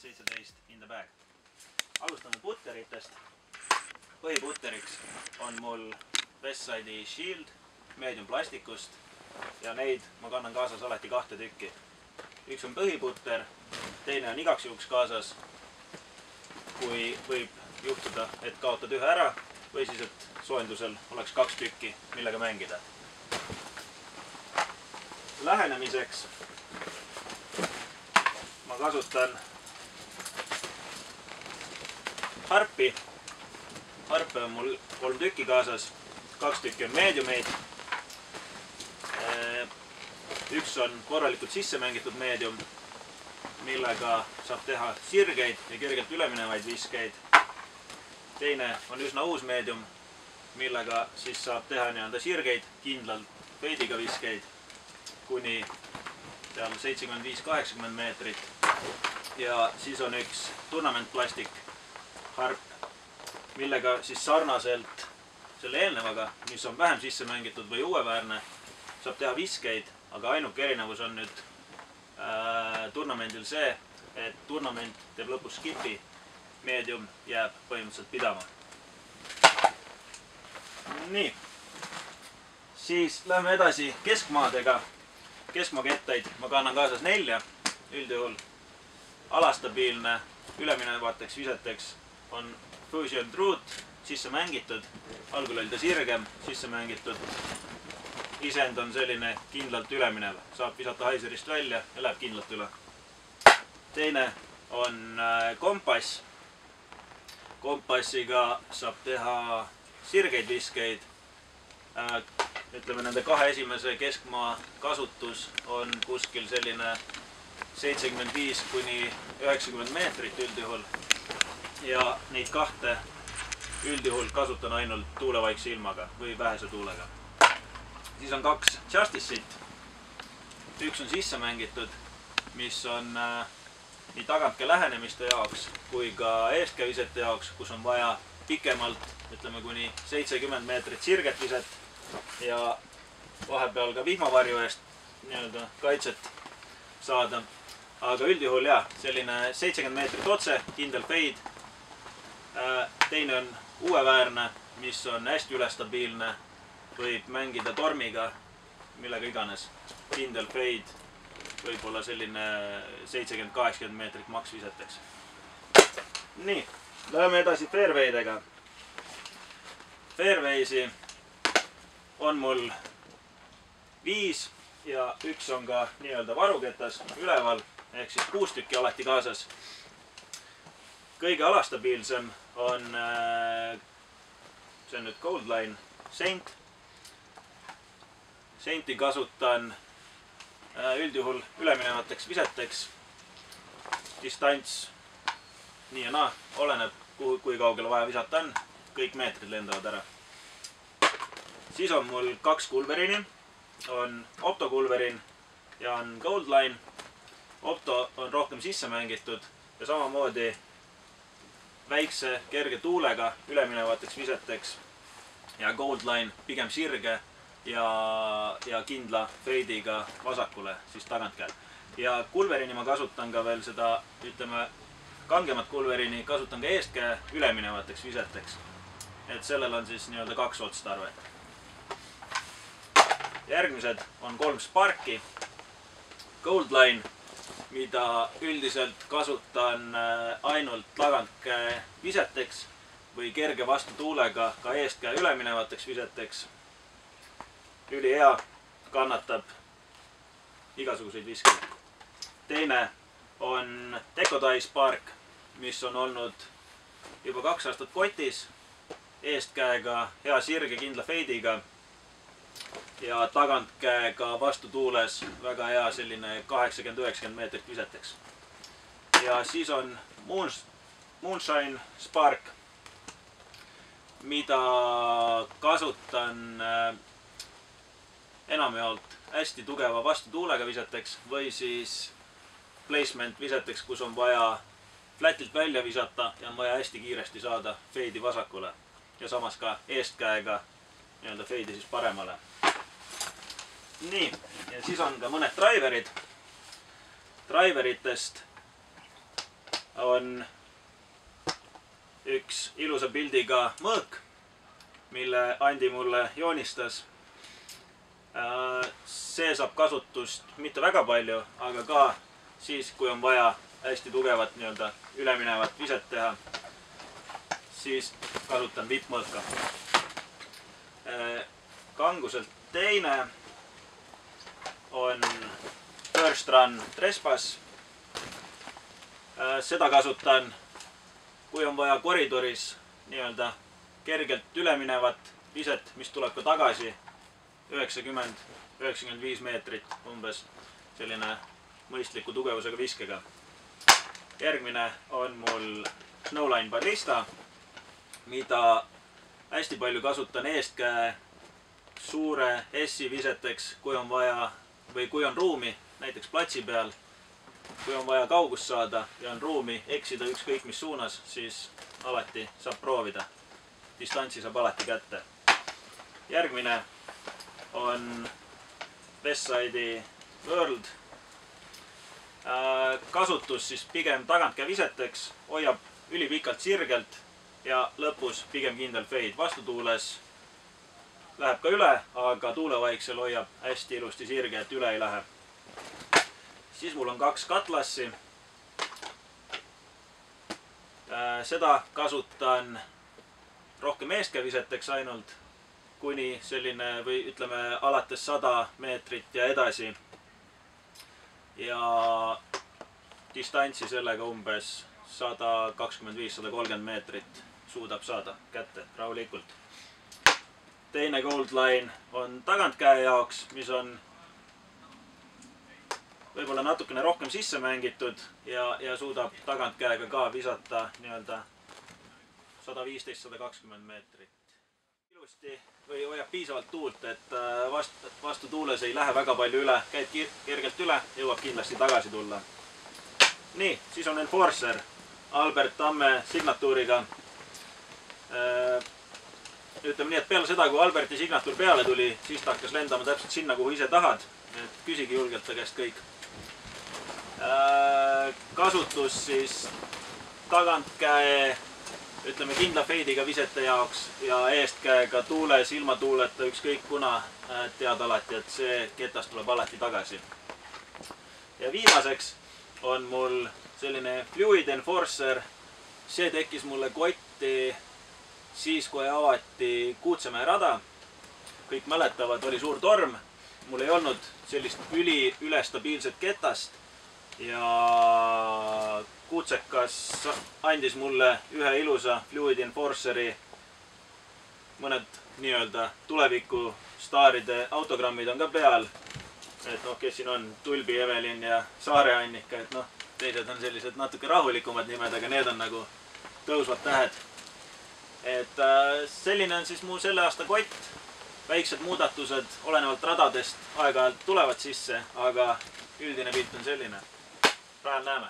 2017 in the bag. Alustame putteritest. Põhiputteriks on mul Westside'i Shield medium plastikust ja neid ma kannan kaasas alati 2 tükki. Üks on põhiputter, teine on igaks juhuks kaasas, kui võib juhtuda, et kaotad ühe ära või siis, et soojendusel oleks 2 tükki, millega mängida. Lähenemiseks ma kasutan harpi. Harpe on mul 3 tükki kaasas, 2 tükki on mediumeid. Üks on korralikult sisse mängitud medium, millega saab teha sirgeid ja kergelt üleminevaid viskeid. Teine on üsna uus medium, millega siis saab teha sirgeid, kindlalt feidiga viskeid kuni seal 75-80 meetrit. Ja siis on üks tournament plastik harp, millega siis sarnaselt selle eelnevaga, mis on vähem sisse mängitud või uueväärne, saab teha viskeid, aga ainuke erinevus on nüüd turnamendil see, et turnament teeb lõpus skipi, medium jääb põhimõtteliselt pidama. Nii, siis lähme edasi keskmaadega. Keskmaakettaid ma kannan kaasas 4, üldjuhul alastabiilne üleminevateks viseteks on Fusion Root, sisse mängitud, algul oli ta sirgem, sisse mängitud. Isend on selline kindlalt üleminev, saab visata haiserist välja ja läheb kindlalt üle. Teine on kompass. Kompassiga saab teha sirgeid viskeid. Ütleme, nende 2 esimese keskmaa kasutus on kuskil selline 75-90 meetrit üldjuhul. Ja neid 2 üldjuhul kasutan ainult tuulevaikse ilmaga või vähese tuulega. Siis on 2 Justice'it. Üks on sisse mängitud, mis on nii tagantkäe lähenemiste jaoks kui ka eestkäe visete jaoks, kus on vaja pikemalt, ütleme kuni 70 meetrit sirget viset ja vahepeal ka vihmavarju eest kaitset saada. Aga üldjuhul jah, selline 70 meetrit otse, kindel fade. Teine on uueväärne, mis on hästi ülestabiilne, võib mängida tormiga, millega iganes. Kindel fade, võib-olla selline 70-80 meetrit maks viseteks. Nii, läheme edasi fairwaydega. Fairwaysi on mul 5 ja üks on ka nii-öelda varuketas üleval, ehk siis 6 tükki alati kaasas. Kõige alastabiilsem on, see on nüüd Goldline Saint. Sainti kasutan üldjuhul üleminevateks viseteks. Distants nii ja naa, oleneb kui kaugele vaja visata on. Kõik meetrid lendavad ära. Siis on mul 2 Culverini. On Opto Culverin ja on Goldline. Opto on rohkem sisse mängitud ja samamoodi väikse kerge tuulega üleminevateks viseteks. Ja Goldline pigem sirge ja kindla feidiga vasakule, siis tagantkäel. Ja Culverini ma kasutan ka veel seda, ütleme, kangemat Culverini kasutan ka eestkäe üleminevateks viseteks. Et sellel on siis nii-öelda 2 otstarvet. Järgmised on 3 Sparki. Goldline, mida üldiselt kasutan ainult tagantkäe viseteks või kerge vastu tuulega ka eestkäe üleminevateks viseteks. Ülihea, kannatab igasuguseid viskeid. Teine on Decotai Spark, mis on olnud juba 2 aastat kotis, eestkäega hea sirge kindla feidiga ja tagantkäega vastu tuules väga hea selline 80-90 meetrit viseteks. Ja siis on Moonshine Spark, mida kasutan enamjaolt hästi tugeva vastu tuulega viseteks või siis placement viseteks, kus on vaja flatilt välja visata ja on vaja hästi kiiresti saada feidi vasakule ja samas ka eestkäega nii-öelda feidi siis paremale. Nii, ja siis on ka mõned driverid. Driveritest on üks ilusa pildiga mõõk, mille Andi mulle joonistas. See saab kasutust mitte väga palju, aga ka siis, kui on vaja hästi tugevat nii-öelda üleminevat viset teha, siis kasutan vippmõõka. Kanguselt teine on First Run Trespass. Seda kasutan, kui on vaja koridoris nii-öelda kergelt üleminevat viset, mis tuleb ka tagasi 90-95 meetrit umbes, selline mõistliku tugevusega viskega. Järgmine on mul Snowline Ballista, mida hästi palju kasutan eestkäe suure S-i viseteks, kui on vaja või kui on ruumi, näiteks platsi peal, kui on vaja kaugust saada ja on ruumi eksida ükskõik mis suunas, siis alati saab proovida. Distantsi saab alati kätte. Järgmine on Westside'i World. Kasutus siis pigem tagantkäe viseteks, hoiab ülipikalt sirgelt ja lõpus pigem kindel fade. Vastutuules läheb ka üle, aga tuulevaiksel hoiab hästi ilusti sirge, et üle ei lähe. Siis mul on 2 katlassi. Seda kasutan rohkem eestkäeviseteks ainult, kuni selline või ütleme alates 100 meetrit ja edasi. Ja distantsi sellega umbes 125-130 meetrit suudab saada kätte rahulikult. Teine Goldline on tagantkäe jaoks, mis on võib-olla natukene rohkem sisse mängitud ja suudab tagantkäega ka visata nii-öelda 115-120 meetrit. Ilusti või hoiab piisavalt tuult, et vastu tuules ei lähe väga palju üle, käib kergelt üle, jõuab kindlasti tagasi tulla. Nii, siis on Enforcer Albert Tamme signatuuriga. Ütleme nii, et peale seda, kui Alberti signatuur peale tuli, siis ta hakkas lendama täpselt sinna, kuhu ise tahad. Et küsigi julgelt ta käest kõik. Kasutus siis tagantkäe, ütleme kindla fade'iga visete jaoks ja eestkäega tuules, ilma tuuleta, ükskõik kuna, tead alati, et see ketas tuleb alati tagasi. Ja viimaseks on mul selline Fluid Enforcer. See tekkis mulle kotti siis, kui avati Kuutsemäe rada. Kõik mäletavad, oli suur torm. Mul ei olnud sellist ülestabiilset ketast ja Kuutsekas andis mulle ühe ilusa Fluid Enforceri. Mõned nii-öelda tuleviku staaride autogrammid on ka peal. Et noh, kes siin on, Tulbi, Evelin ja Saare Annika, et noh, teised on sellised natuke rahulikumad nimed, aga need on nagu tõusvad tähed. Et selline on siis mu selle aasta kott. Väiksed muudatused olenevalt radadest aeg-ajalt tulevad sisse, aga üldine pilt on selline. Praegu näeme.